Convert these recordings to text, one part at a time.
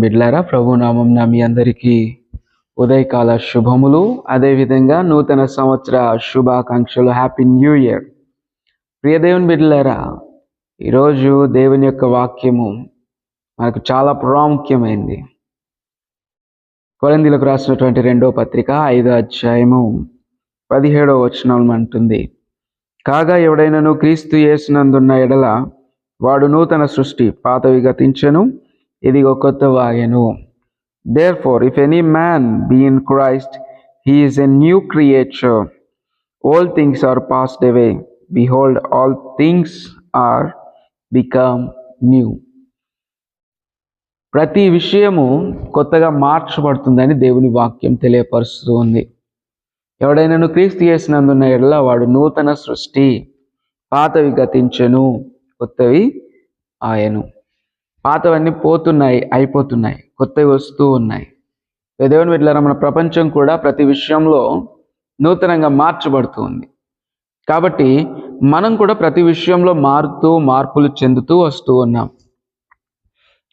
బిడ్లారా, ప్రభు నామమున మీ అందరికీ ఉదయకాల శుభములు, అదేవిధంగా నూతన సంవత్సర శుభాకాంక్షలు. Happy new year. ప్రియ దేవుని బిడ్డలారా, ఈరోజు దేవుని యొక్క వాక్యము మనకు చాలా ప్రాముఖ్యమైంది. కొరింథీయులకు రాసినటువంటి 2వ పత్రిక 5వ అధ్యాయము 17వ వచనం అంటుంది, కాగా ఎవడైనను క్రీస్తు యేసునందున్న ఎడల వాడు నూతన సృష్టి, పాతవి గతించెను, ఇదిగో కొత్తవాయెను. Therefore, if any man be in Christ, he is a new creature. All things are passed away. Behold, all things are become new. ప్రతి విషయము కొత్తగా మార్చబడుతుందని దేవుని వాక్యం తెలియపరుస్తూ ఉంది. ఎవడైనను క్రీస్తు యేసునందున్న ఎడల వాడు నూతన సృష్టి, పాతవి గతించెను, కొత్తవి ఆయను. పాతవన్నీ పోతున్నాయి, అయిపోతున్నాయి, కొత్తవి వస్తూ ఉన్నాయి. దేవుని బిడ్డలారా, మన ప్రపంచం కూడా ప్రతి విషయంలో నూతనంగా మార్చబడుతూ ఉంది. కాబట్టి మనం కూడా ప్రతి విషయంలో మార్పులు చెందుతూ వస్తూ ఉన్నాం.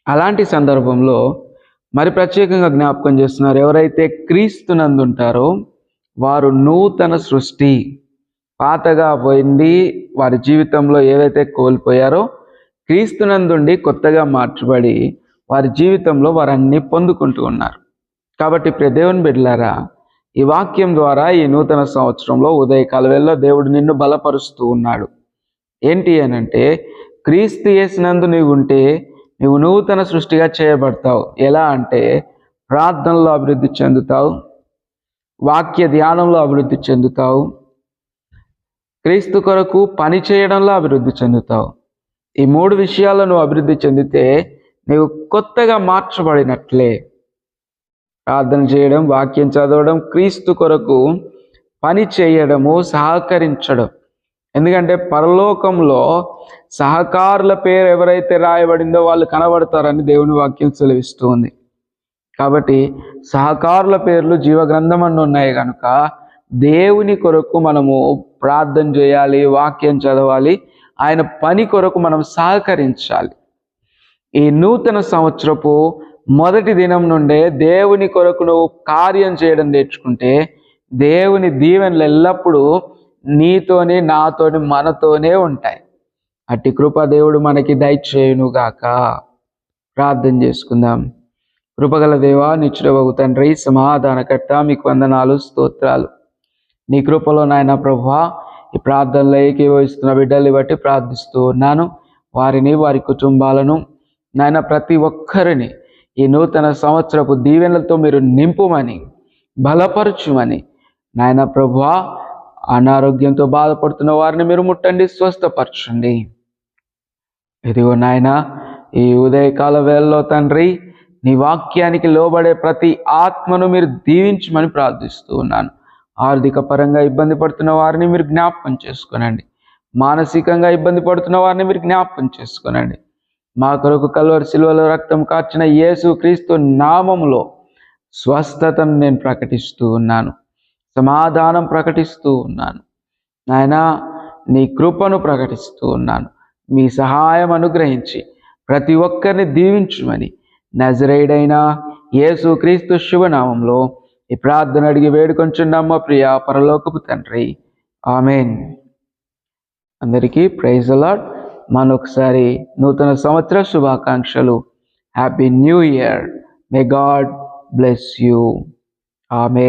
అలాంటి సందర్భంలో మరి ప్రత్యేకంగా జ్ఞాపకం చేస్తున్నారు, ఎవరైతే క్రీస్తునందు ఉంటారో వారు నూతన సృష్టి. పాతగా పోయింది వారి జీవితంలో ఏవైతే కోల్పోయారో క్రీస్తునందుండి కొత్తగా మార్చబడి వారి జీవితంలో వారన్నీ పొందుకుంటూ ఉన్నారు. కాబట్టి ప్రియ దేవుని బిడ్డలారా, ఈ వాక్యం ద్వారా ఈ నూతన సంవత్సరంలో ఉదయకాల వేళలో దేవుడు నిన్ను బలపరుస్తూ ఉన్నాడు. ఏంటి అనంటే, క్రీస్తు యేసునందు నీవు ఉంటే నువ్వు నూతన సృష్టిగా చేయబడతావు. ఎలా అంటే, ప్రార్థనలో అభివృద్ధి చెందుతావు, వాక్య ధ్యానంలో అభివృద్ధి చెందుతావు, క్రీస్తు కొరకు పని చేయడంలో అభివృద్ధి చెందుతావు. ఈ 3 విషయాల్లో నువ్వు అభివృద్ధి చెందితే నువ్వు కొత్తగా మార్చబడినట్లే. ప్రార్థన చేయడం, వాక్యం చదవడం, క్రీస్తు కొరకు పని చేయడము, సహకరించడం. ఎందుకంటే పరలోకంలో సహకారుల పేరు ఎవరైతే రాయబడిందో వాళ్ళు కనబడతారని దేవుని వాక్యం సెలవిస్తూ ఉంది. కాబట్టి సహకారుల పేర్లు జీవగ్రంథమందు ఉన్నాయి కనుక దేవుని కొరకు మనము ప్రార్థన చేయాలి, వాక్యం చదవాలి, ఆయన పని కొరకు మనం సహకరించాలి. ఈ నూతన సంవత్సరపు మొదటి దినం నుండే దేవుని కొరకు నువ్వు కార్యం చేయడం నేర్చుకుంటే దేవుని దీవెనలు ఎల్లప్పుడూ నీతోని, నాతోని, మనతోనే ఉంటాయి. అట్టి కృప దేవుడు మనకి దయచేయునుగాక. ప్రార్థన చేసుకుందాం. కృపగల దేవా, నిత్యుడవగు తండ్రి, సమాధానకర్త, మీకు వందనాలు, స్తోత్రాలు. నీ కృపలో నాయన ప్రభువా, ఈ ప్రార్థనలో ఏకీభవిస్తున్న బిడ్డల్ని బట్టి ప్రార్థిస్తూ ఉన్నాను. వారిని, వారి కుటుంబాలను నాయన ప్రతి ఒక్కరిని ఈ నూతన సంవత్సరపు దీవెనలతో మీరు నింపుమని, బలపరచుమని నాయన ప్రభువా, అనారోగ్యంతో బాధపడుతున్న వారిని మీరు ముట్టండి, స్వస్థపరచండి. ఇదిగో నాయన, ఈ ఉదయకాల వేళలో తండ్రి, నీ వాక్యానికి లోబడే ప్రతి ఆత్మను మీరు దీవించమని ప్రార్థిస్తూ ఉన్నాను. ఆర్థిక పరంగా ఇబ్బంది పడుతున్న వారిని మీరు జ్ఞాపకం చేసుకోనండి. మానసికంగా ఇబ్బంది పడుతున్న వారిని మీరు జ్ఞాపకం చేసుకోనండి. మా కొరకు కల్వరి శిలువలో రక్తం కార్చిన యేసు క్రీస్తు నామములో స్వస్థతను నేను ప్రకటిస్తూ ఉన్నాను, సమాధానం ప్రకటిస్తూ ఉన్నాను. నాయనా, నీ కృపను ప్రకటిస్తూ ఉన్నాను. మీ సహాయం అనుగ్రహించి ప్రతి ఒక్కరిని దీవించుమని నజరేయుడైన యేసు క్రీస్తు శుభనామంలో ఈ ప్రార్థన అడిగి వేడుకొంచున్నాము ప్రియ పరలోకపు తండ్రి, ఆమెన్. అందరికీ ప్రైజ్ ది లార్డ్. మరొకసారి నూతన సంవత్సర శుభాకాంక్షలు. Happy new year. May God bless you. Amen.